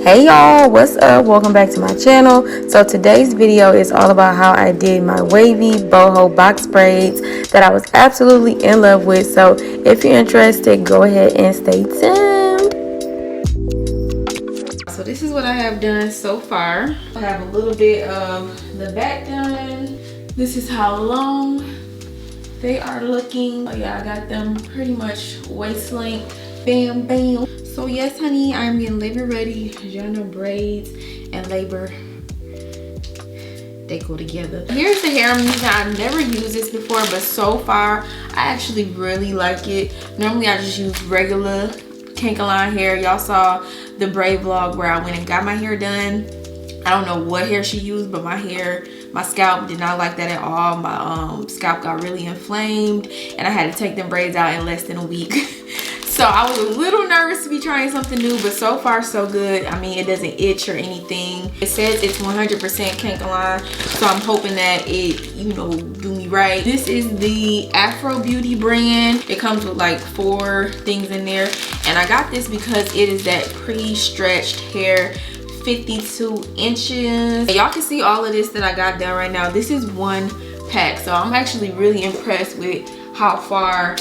Hey y'all, what's up? Welcome back to my channel. So today's video is all about how I did my wavy boho box braids that I was absolutely in love with. So if you're interested, go ahead and stay tuned. So this is what I have done so far. I have a little bit of the back done. This is how long they are looking. Oh yeah, I got them pretty much waist length. Bam, bam. So yes, honey, I'm getting labor ready. As y'all know, braids and labor, they go together. Here's the hair I'm using. I've never used this before, but so far, I actually really like it. Normally, I just use regular Kankaline hair. Y'all saw the braid vlog where I went and got my hair done. I don't know what hair she used, but my scalp did not like that at all. My scalp got really inflamed, and I had to take them braids out in less than a week. So I was a little nervous to be trying something new, but so far so good. I mean, it doesn't itch or anything. It says it's 100% Kankaline, so I'm hoping that it, you know, do me right. This is the Afro Beauty brand. It comes with like 4 things in there, and I got this because it is that pre-stretched hair, 52 inches. Y'all can see all of this that I got done right now. This is one pack, so I'm actually really impressed with how far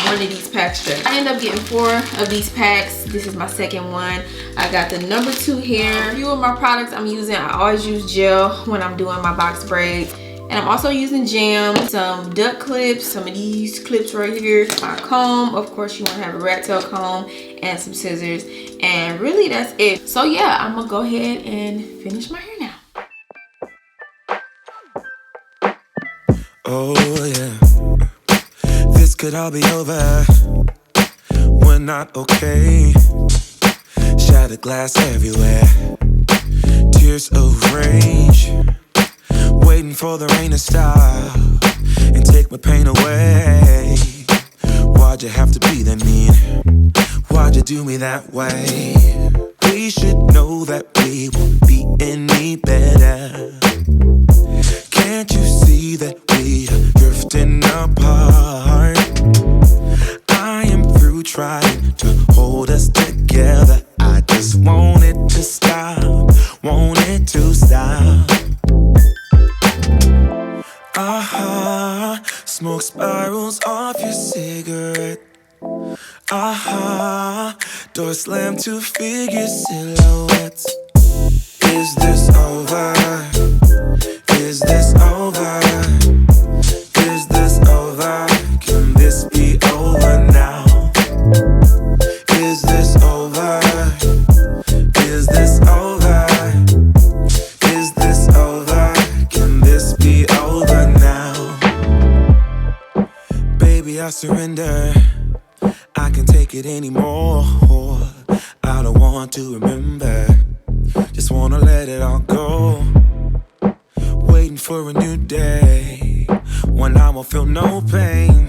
one of these packs stretch. I ended up getting 4 of these packs. This is my second one. I got the number 2 hair. A few of my products I'm using, I always use gel when I'm doing my box braids. And I'm also using jam, some duck clips, some of these clips right here, my comb. Of course, you want to have a rat tail comb and some scissors. And really, that's it. So yeah, I'm gonna go ahead and finish my hair now. Oh yeah, this could all be over. We're not okay. Shattered glass everywhere. Tears of rage. Waiting for the rain to stop and take my pain away. Why'd you have to be that mean? Why'd you do me that way? We should know that we won't be any better. Can't you see that we are drifting apart? I am through trying to hold us together. I just want it to stop, want it to stop. Smoke spirals off your cigarette. Door slammed to figure silhouettes. Is this over? Is this over? Is this over? Can this be over now? Is this over? Is this over? Is this over? Can this be over now? Baby, I surrender. I can't take it anymore. I don't want to remember. Just wanna let it all go. Waiting for a new day when I won't feel no pain.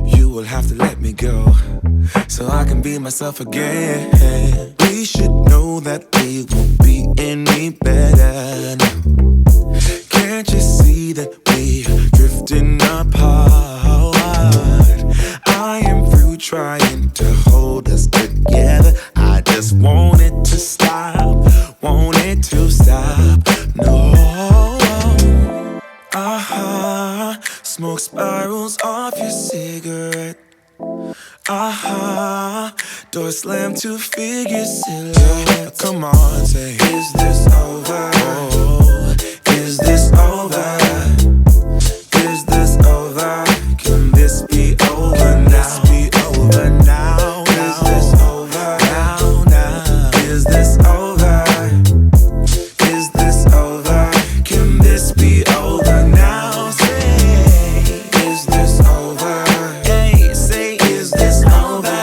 You will have to let me go so I can be myself again. We should know that we won't be any better. Can't you see that we are drifting apart? I am through trying to hold us together. I just want it to stop, want it to stop. No. Smoke spirals off your cigarette. Door slammed to figure silhouette. Come on, say, is this over? Oh, is this over? Is this over? Can this be over now? Be over now. Is this over now? Now is this over? Is this over? Can this be over now? Say, is this over? Hey, say, is this over?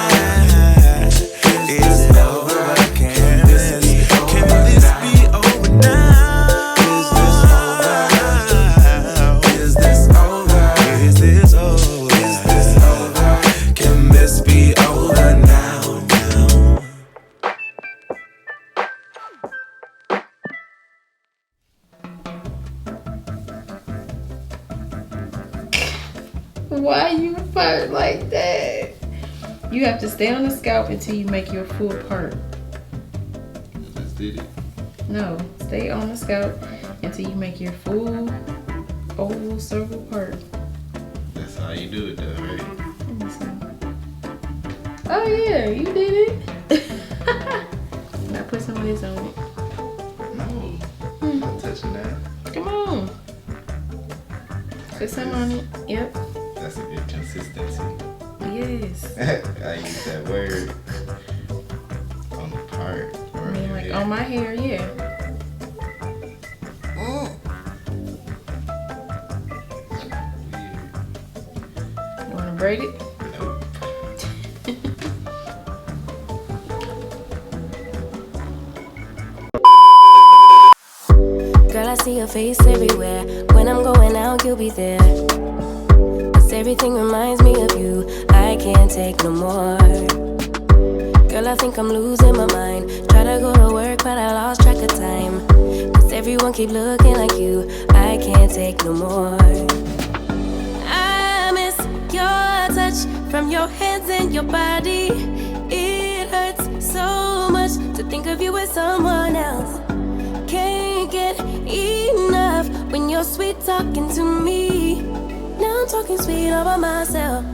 Is it over? Can this be over now? Is this over? Is this over? Is this over? Is this over? Can this be over now? Why you part like that? You have to stay on the scalp until you make your full part. twisted it. No, stay on the scalp until you make your full oval circle part. That's how you do it though, right? Let me see. Oh yeah, you did it. Now put some of this on it. No, I'm not touching that. Come on. Put some on it. Yep. That's a good consistency. Yes. I use that word on the part. I mean, like on my hair, yeah. You wanna braid it? Nope. Girl, I see your face everywhere. When I'm going out, you'll be there. 'Cause everything reminds me of you. I can't take no more. Girl, I think I'm losing my mind. Try to go to work, but I lost track of time. 'Cause everyone keep looking like you. I can't take no more. I miss your touch from your hands and your body. It hurts so much to think of you with someone else. Can't get enough when you're sweet talking to me. Now I'm talking sweet all by myself.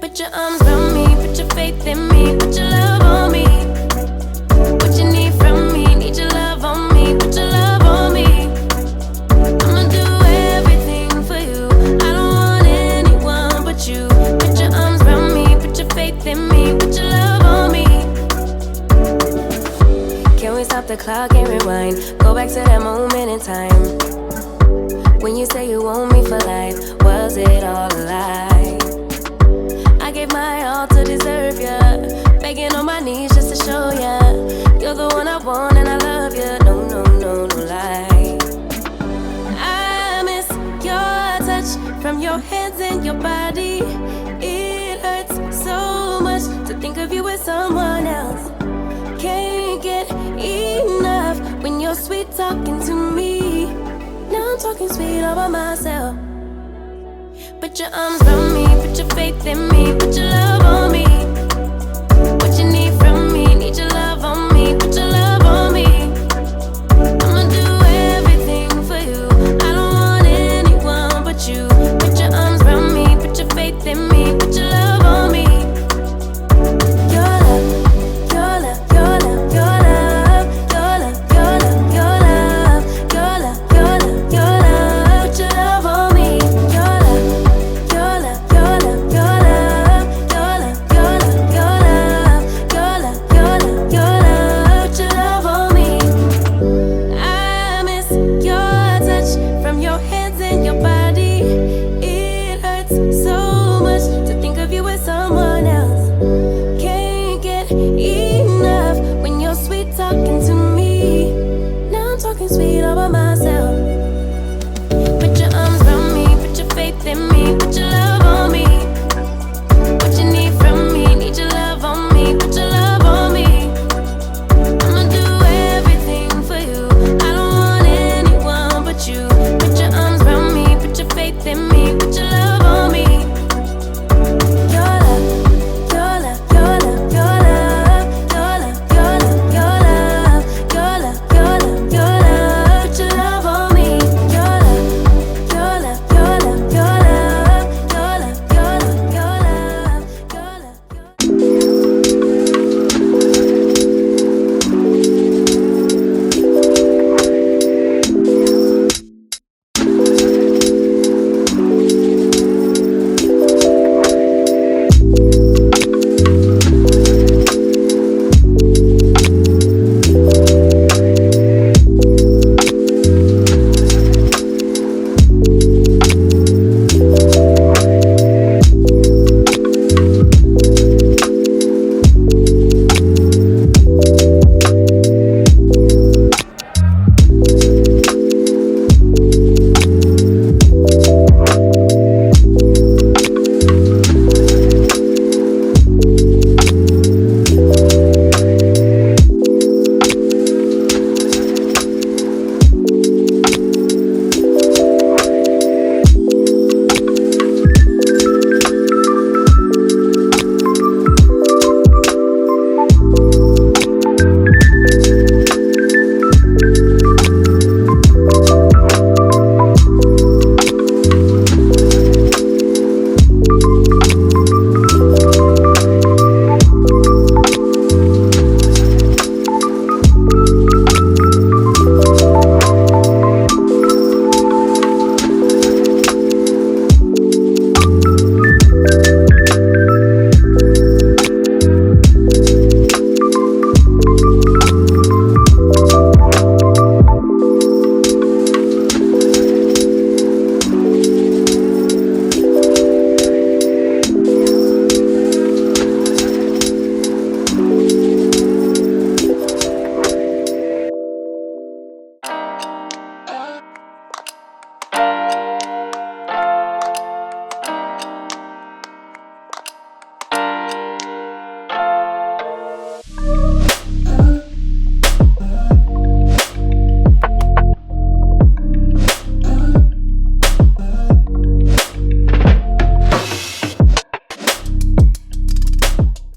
Put your arms around me, put your faith in me, put your love on me. What you need from me, need your love on me, put your love on me. I'ma do everything for you. I don't want anyone but you. Put your arms around me, put your faith in me, put your love on me. Can we stop the clock and rewind? Go back to that moment in time. When you say you want me for life, was it all a lie? I gave my all to deserve ya. Begging on my knees just to show ya. You're the one I want and I love ya. No, no, no, no lie. I miss your touch from your hands and your body. It hurts so much to think of you with someone else. Can't get enough when you're sweet talking to me. Now I'm talking sweet all by myself. Put your arms around me, put your faith in me, put your love on me.